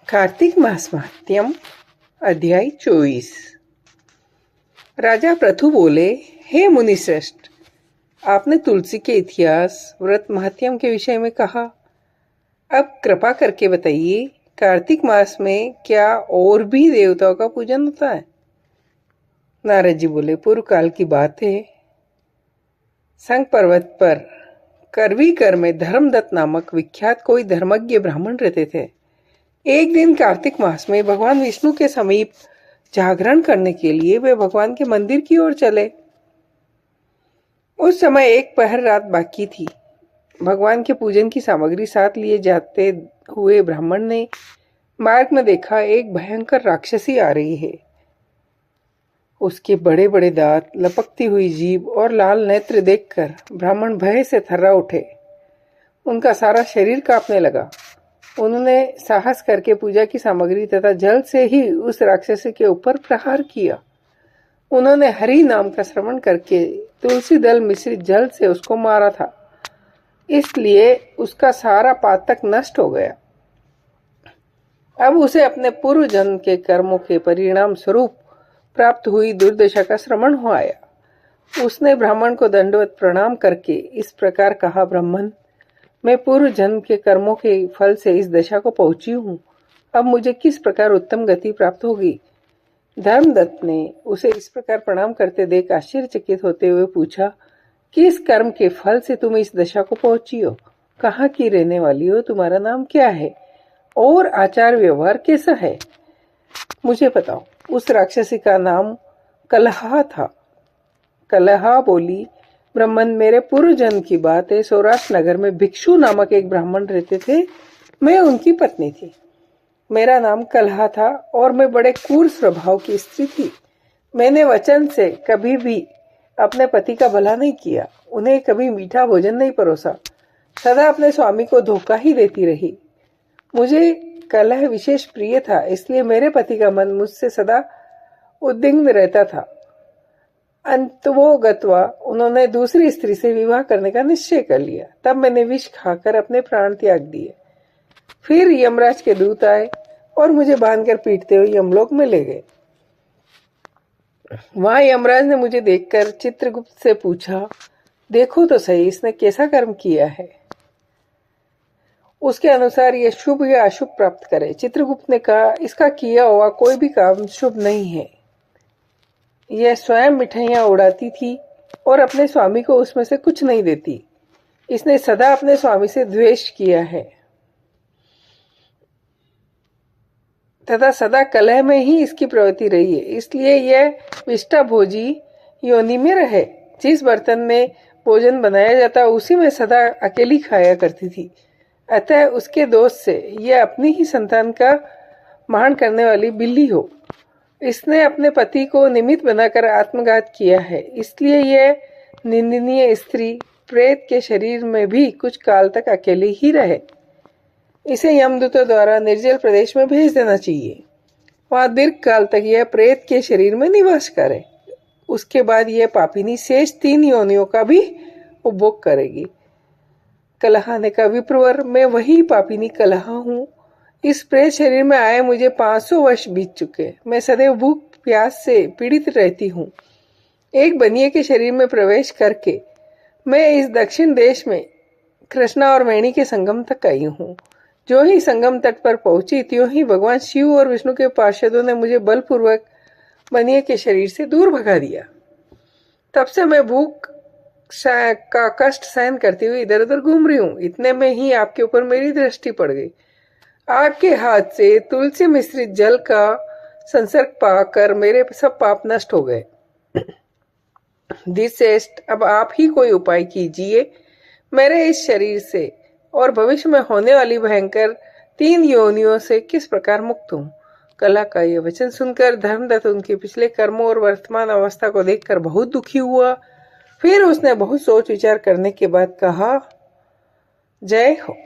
कार्तिक मास महात्म्यम अध्याय 24। राजा प्रथु बोले, हे मुनिश्रेष्ठ, आपने तुलसी के इतिहास व्रत महात्म्यम के विषय में कहा। अब कृपा करके बताइए, कार्तिक मास में क्या और भी देवताओं का पूजन होता है? नारद जी बोले, पूर्व काल की बात है। संग पर्वत पर करवीकर में धर्मदत्त नामक विख्यात कोई धर्मज्ञ ब्राह्मण रहते थे। एक दिन कार्तिक मास में भगवान विष्णु के समीप जागरण करने के लिए वे भगवान के मंदिर की ओर चले। उस समय एक पहर रात बाकी थी। भगवान के पूजन की सामग्री साथ लिए जाते हुए ब्राह्मण ने मार्ग में देखा, एक भयंकर राक्षसी आ रही है। उसके बड़े बड़े दांत, लपकती हुई जीभ और लाल नेत्र देखकर ब्राह्मण भय से थर्रा उठे। उनका सारा शरीर कांपने लगा। उन्होंने साहस करके पूजा की सामग्री तथा जल से ही उस राक्षसी के ऊपर प्रहार किया। उन्होंने हरि नाम का श्रवण करके तुलसी दल मिश्रित जल से उसको मारा था, इसलिए उसका सारा पातक नष्ट हो गया। अब उसे अपने पूर्व जन्म के कर्मों के परिणाम स्वरूप प्राप्त हुई दुर्दशा का श्रवण हो आया। उसने ब्राह्मण को दंडवत प्रणाम करके इस प्रकार कहा, ब्राह्मण, मैं पूर्व जन्म के कर्मों के फल से इस दशा को पहुंची हूँ। अब मुझे किस प्रकार उत्तम गति प्राप्त होगी? धर्मदत्त ने उसे इस प्रकार प्रणाम करते देख आश्चर्यचकित होते हुए पूछा, किस कर्म के फल से तुम इस दशा को पहुंची हो? कहाँ की रहने वाली हो? तुम्हारा नाम क्या है और आचार व्यवहार कैसा है? मुझे बताओ। उस राक्षसी का नाम कलहा था। कलहा बोली, ब्राह्मण, मेरे पूर्व जन्म की बात है। सौराष्ट्र नगर में भिक्षु नामक एक ब्राह्मण रहते थे। मैं उनकी पत्नी थी। मेरा नाम कलहा था और मैं बड़े क्रूर स्वभाव की स्त्री थी। मैंने वचन से कभी भी अपने पति का भला नहीं किया, उन्हें कभी मीठा भोजन नहीं परोसा, सदा अपने स्वामी को धोखा ही देती रही। मुझे कलह विशेष प्रिय था, इसलिए मेरे पति का मन मुझसे सदा उद्विग्न रहता था। अंतवोगत्वा उन्होंने दूसरी स्त्री से विवाह करने का निश्चय कर लिया। तब मैंने विष खाकर अपने प्राण त्याग दिए। फिर यमराज के दूत आए और मुझे बांधकर पीटते हुए यमलोक में ले गए। वहां यमराज ने मुझे देखकर चित्रगुप्त से पूछा, देखो तो सही, इसने कैसा कर्म किया है, उसके अनुसार यह शुभ या अशुभ प्राप्त करे। चित्रगुप्त ने कहा, इसका किया हुआ कोई भी काम शुभ नहीं है। यह स्वयं मिठाइयां उड़ाती थी और अपने स्वामी को उसमें से कुछ नहीं देती। इसने सदा अपने स्वामी से द्वेष किया है तथा सदा कलह में ही इसकी प्रवृत्ति रही है, इसलिए यह विष्टा भोजी योनि में रहे। जिस बर्तन में भोजन बनाया जाता उसी में सदा अकेली खाया करती थी। अतः उसके दोष से यह अपनी ही संतान का मान करने वाली बिल्ली हो। इसने अपने पति को निमित्त बनाकर आत्मघात किया है, इसलिए यह निंदनीय स्त्री प्रेत के शरीर में भी कुछ काल तक अकेले ही रहे। इसे यमदूतों द्वारा निर्जल प्रदेश में भेज देना चाहिए। वहां दीर्घ काल तक यह प्रेत के शरीर में निवास करे। उसके बाद यह पापिनी शेष 3 योनियों का भी उपभोग करेगी। कलहा ने कहा, विप्रवर, मैं वही पापिनी कलहा हूँ। इस प्रेत शरीर में आए मुझे 500 वर्ष बीत चुके। मैं सदैव भूख प्यास से पीड़ित रहती हूँ। एक बनिए के शरीर में प्रवेश करके मैं इस दक्षिण देश में कृष्णा और वेणी के संगम तक आई हूँ। जो ही संगम तट पर पहुंची, त्यों ही भगवान शिव और विष्णु के पार्षदों ने मुझे बलपूर्वक बनिए के शरीर से दूर भगा दिया। तब से मैं भूख का कष्ट सहन करती हुई इधर उधर घूम रही हूँ। इतने में ही आपके ऊपर मेरी दृष्टि पड़ गई। आपके हाथ से तुलसी मिश्रित जल का संसर्ग पाकर मेरे सब पाप नष्ट हो गए। दिश्रेष्ठ, अब आप ही कोई उपाय कीजिए। मेरे इस शरीर से और भविष्य में होने वाली भयंकर 3 योनियों से किस प्रकार मुक्त हूँ? कला का यह वचन सुनकर धर्मदत्त उनके पिछले कर्मों और वर्तमान अवस्था को देखकर बहुत दुखी हुआ। फिर उसने बहुत सोच विचार करने के बाद कहा, जय हो।